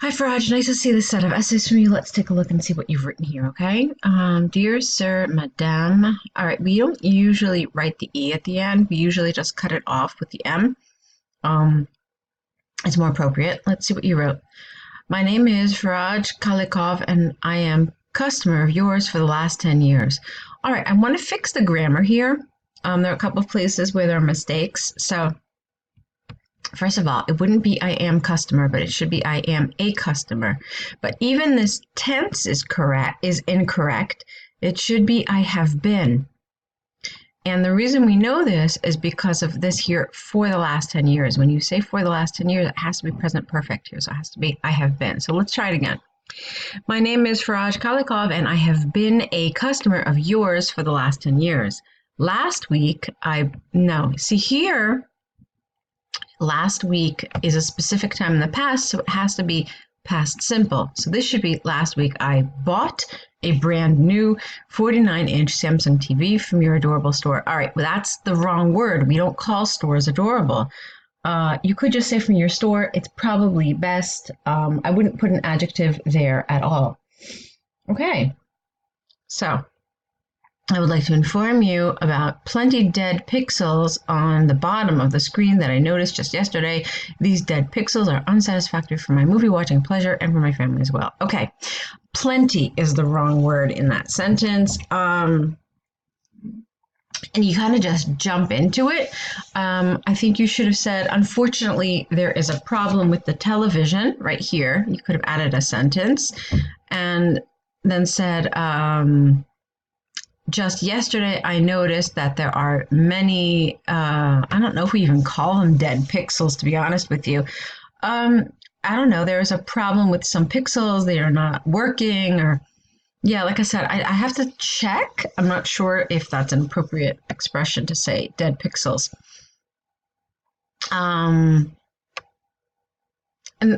Hi, Faraj. Nice to see this set of essays from you. Let's take a look and see what you've written here, okay? Dear Sir, Madame. All right, we don't usually write the E at the end. We usually just cut it off with the M. Um, it's more appropriate. Let's see what you wrote. My name is Faraj Kalikov, and I am customer of yours for the last 10 years. All right, I want to fix the grammar here. There are a couple of places where there are mistakes. So first of all, it wouldn't be I am customer, but it should be I am a customer. But even this tense is incorrect. It should be I have been. And the reason we know this is because of this here for the last 10 years. When you say for the last 10 years, it has to be present perfect here. So it has to be I have been. So let's try it again. My name is Faraj Kalikov, and I have been a customer of yours for the last 10 years. Last week, see here, last week is a specific time in the past, so it has to be past simple. So this should be last week I bought a brand new 49-inch Samsung TV from your adorable store. All right, well, that's the wrong word. We don't call stores adorable. You could just say from your store. It's probably best. I wouldn't put an adjective there at all. Okay, so I would like to inform you about plenty dead pixels on the bottom of the screen that I noticed just yesterday. These dead pixels are unsatisfactory for my movie watching pleasure and for my family as well. Okay, plenty is the wrong word in that sentence. And you kind of just jump into it. I think you should have said, unfortunately, there is a problem with the television right here. You could have added a sentence and then said, just yesterday, I noticed that there are many, I don't know if we even call them dead pixels, to be honest with you. I don't know, there's a problem with some pixels, they are not working, or, yeah, like I said, I have to check. I'm not sure if that's an appropriate expression to say dead pixels. And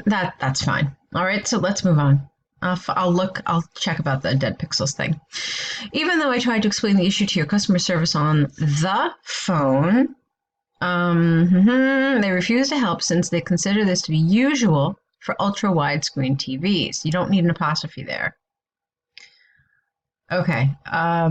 that's fine. All right, so let's move on. I'll check about the dead pixels thing. Even though I tried to explain the issue to your customer service on the phone, they refuse to help since they consider this to be usual for ultra widescreen TVs. You don't need an apostrophe there. Okay. I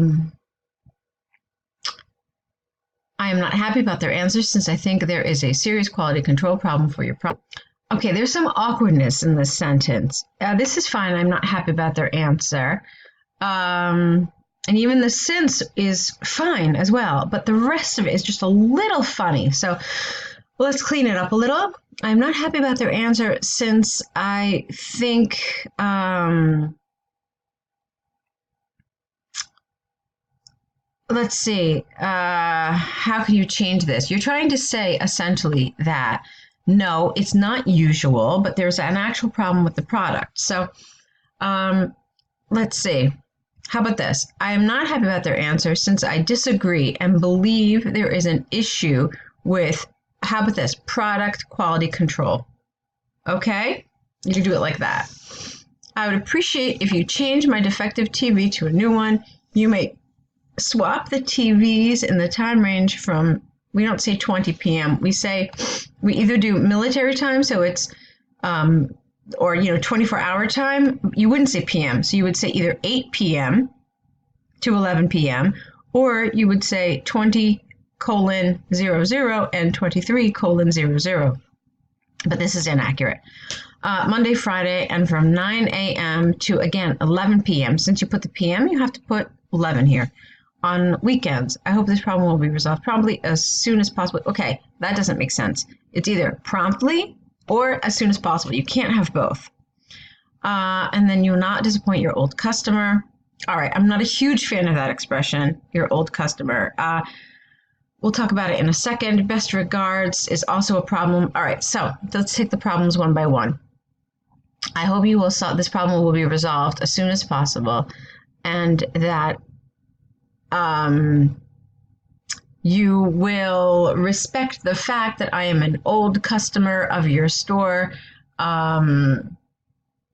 am not happy about their answers since I think there is a serious quality control problem for your product. Okay, there's some awkwardness in this sentence. This is fine. I'm not happy about their answer. And even the since is fine as well, but the rest of it is just a little funny. So let's clean it up a little. I'm not happy about their answer since I think, let's see, how can you change this? You're trying to say essentially that no, it's not usual, but there's an actual problem with the product. So let's see. How about this? I am not happy about their answer since I disagree and believe there is an issue with, how about this, product quality control. Okay? You can do it like that. I would appreciate if you change my defective TV to a new one. You may swap the TVs in the time range from, we don't say 20 p.m. We either do military time, so it's, or 24-hour time. You wouldn't say p.m., so you would say either 8 p.m. to 11 p.m., or you would say 20:00 and 23:00. But this is inaccurate. Monday, Friday, and from 9 a.m. to, again, 11 p.m. Since you put the p.m., you have to put 11 here. On weekends. I hope this problem will be resolved promptly as soon as possible. Okay, that doesn't make sense. It's either promptly or as soon as possible. You can't have both. And then you'll not disappoint your old customer. All right, I'm not a huge fan of that expression, your old customer. We'll talk about it in a second. Best regards is also a problem. All right, so let's take the problems one by one. I hope you will solve this problem will be resolved as soon as possible, and that you will respect the fact that I am an old customer of your store, and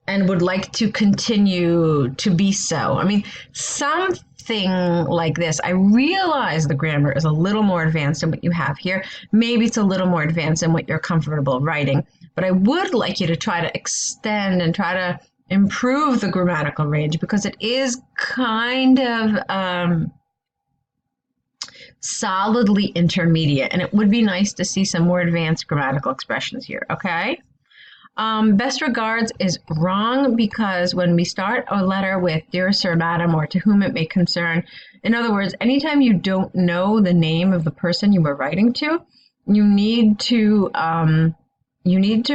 and would like to continue to be so. I mean, something like this. I realize the grammar is a little more advanced than what you have here. Maybe it's a little more advanced than what you're comfortable writing, but I would like you to try to extend and try to improve the grammatical range, because it is kind of solidly intermediate, and it would be nice to see some more advanced grammatical expressions here, okay? Best regards is wrong, because when we start a letter with dear sir, madam, or to whom it may concern, in other words, anytime you don't know the name of the person you were writing to, you need to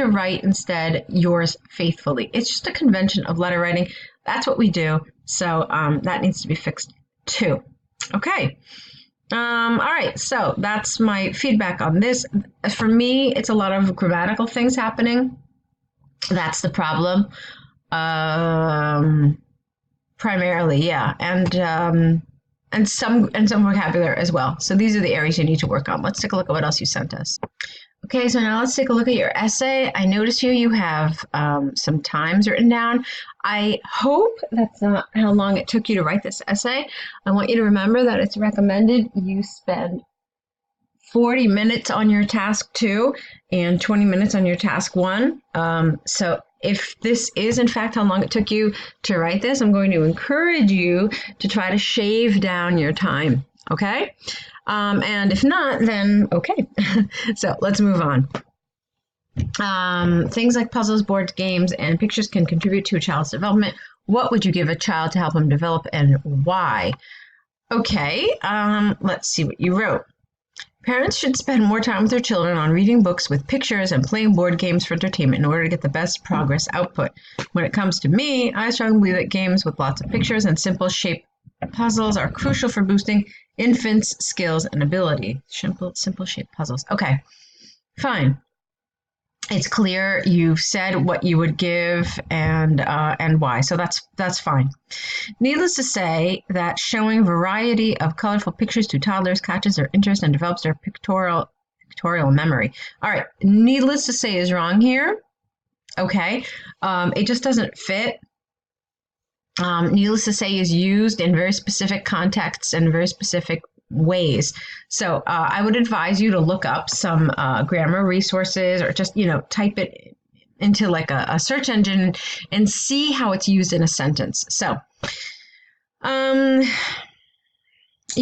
write instead yours faithfully. It's just a convention of letter writing. That's what we do. So that needs to be fixed too. Okay. All right. So that's my feedback on this. For me, it's a lot of grammatical things happening. That's the problem. Primarily, yeah. And some vocabulary as well. So these are the areas you need to work on. Let's take a look at what else you sent us. Okay, so now let's take a look at your essay. I notice here you have some times written down. I hope that's not how long it took you to write this essay. I want you to remember that it's recommended you spend 40 minutes on your task 2 and 20 minutes on your task 1. So if this is in fact how long it took you to write this, I'm going to encourage you to try to shave down your time, okay? And if not, then okay. So let's move on. Things like puzzles, boards, games, and pictures can contribute to a child's development. What would you give a child to help him develop, and why? Okay, let's see what you wrote. Parents should spend more time with their children on reading books with pictures and playing board games for entertainment in order to get the best progress output. When it comes to me, I strongly believe that games with lots of pictures and simple shape puzzles are crucial for boosting infants' skills and ability. Simple shape puzzles. Okay, fine. It's clear you've said what you would give and why, so that's fine. Needless to say that showing a variety of colorful pictures to toddlers catches their interest and develops their pictorial memory. All right, needless to say is wrong here. Okay, it just doesn't fit. Needless to say is used in very specific contexts and very specific ways. So I would advise you to look up some grammar resources, or just, type it into like a search engine and see how it's used in a sentence. So you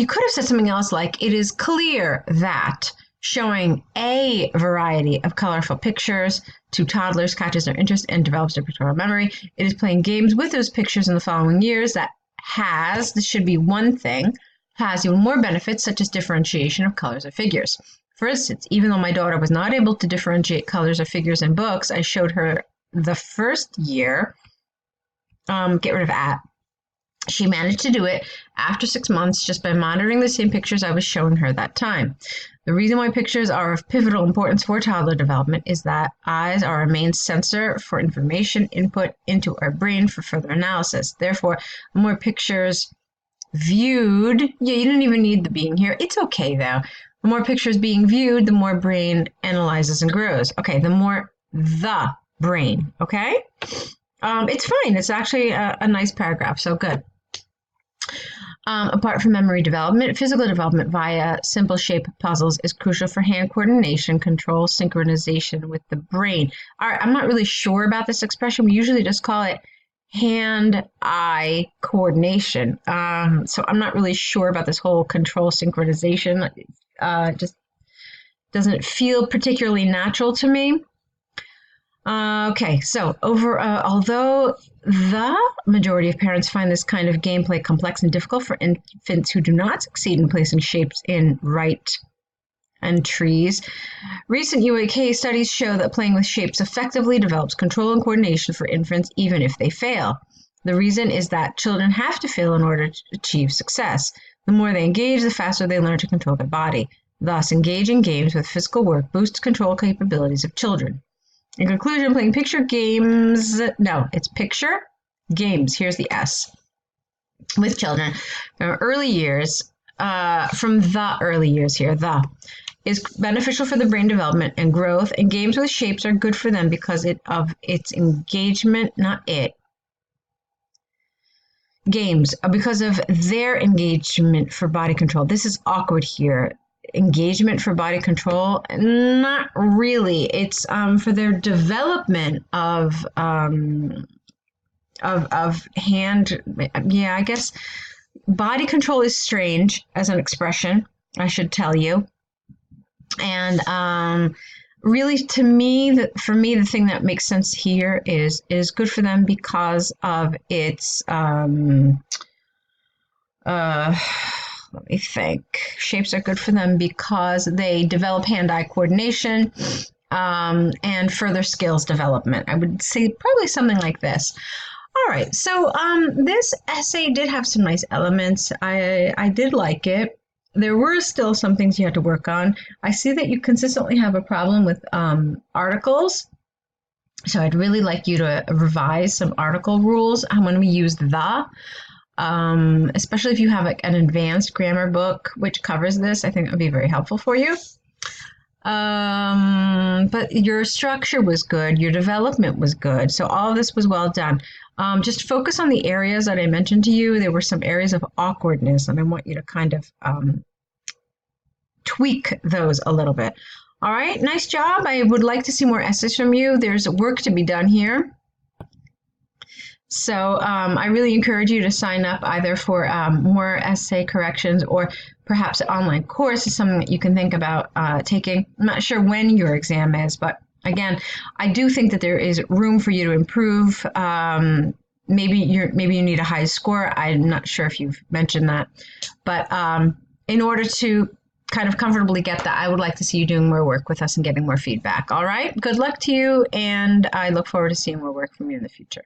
could have said something else like, it is clear that showing a variety of colorful pictures to toddlers catches their interest and develops their pictorial memory. It is playing games with those pictures in the following years that this should be one thing, has even more benefits, such as differentiation of colors or figures. For instance, even though my daughter was not able to differentiate colors or figures in books, I showed her the first year, get rid of at. She managed to do it after 6 months just by monitoring the same pictures I was showing her that time. The reason why pictures are of pivotal importance for toddler development is that eyes are our main sensor for information input into our brain for further analysis. Therefore, the more pictures viewed, you didn't even need the being here. It's okay though. The more pictures being viewed, the more brain analyzes and grows. Okay, the more the brain, okay? It's fine. It's actually a nice paragraph, so good. Apart from memory development, physical development via simple shape puzzles is crucial for hand coordination, control, synchronization with the brain. All right, I'm not really sure about this expression. We usually just call it hand-eye coordination. So I'm not really sure about this whole control synchronization. Just doesn't feel particularly natural to me. Okay, so although the majority of parents find this kind of gameplay complex and difficult for infants who do not succeed in placing shapes in right and trees, recent UAK studies show that playing with shapes effectively develops control and coordination for infants even if they fail. The reason is that children have to fail in order to achieve success. The more they engage, the faster they learn to control their body. Thus, engaging games with physical work boosts control capabilities of children. In conclusion, playing picture games, no, it's picture games, here's the S, with children from the early years here, is beneficial for the brain development and growth, and games with shapes are good for them because of its engagement, not it. Games, because of their engagement for body control. This is awkward here. Engagement for body control? Not really. It's for their development of hand. Yeah, I guess body control is strange as an expression, I should tell you. And really, to me, for me, the thing that makes sense here is good for them because of its let me think. Shapes are good for them because they develop hand-eye coordination and further skills development. I would say probably something like this. All right, so this essay did have some nice elements. I did like it. There were still some things you had to work on. I see that you consistently have a problem with articles. So I'd really like you to revise some article rules when we use the, especially if you have like an advanced grammar book which covers this. I think it would be very helpful for you. But your structure was good. Your development was good. So all of this was well done. Just focus on the areas that I mentioned to you. There were some areas of awkwardness, and I want you to kind of tweak those a little bit. All right, nice job. I would like to see more essays from you. There's work to be done here. So I really encourage you to sign up either for more essay corrections or perhaps an online course is something that you can think about taking. I'm not sure when your exam is, but again, I do think that there is room for you to improve. Maybe you need a high score. I'm not sure if you've mentioned that, but in order to kind of comfortably get that, I would like to see you doing more work with us and getting more feedback. All right, good luck to you, and I look forward to seeing more work from you in the future.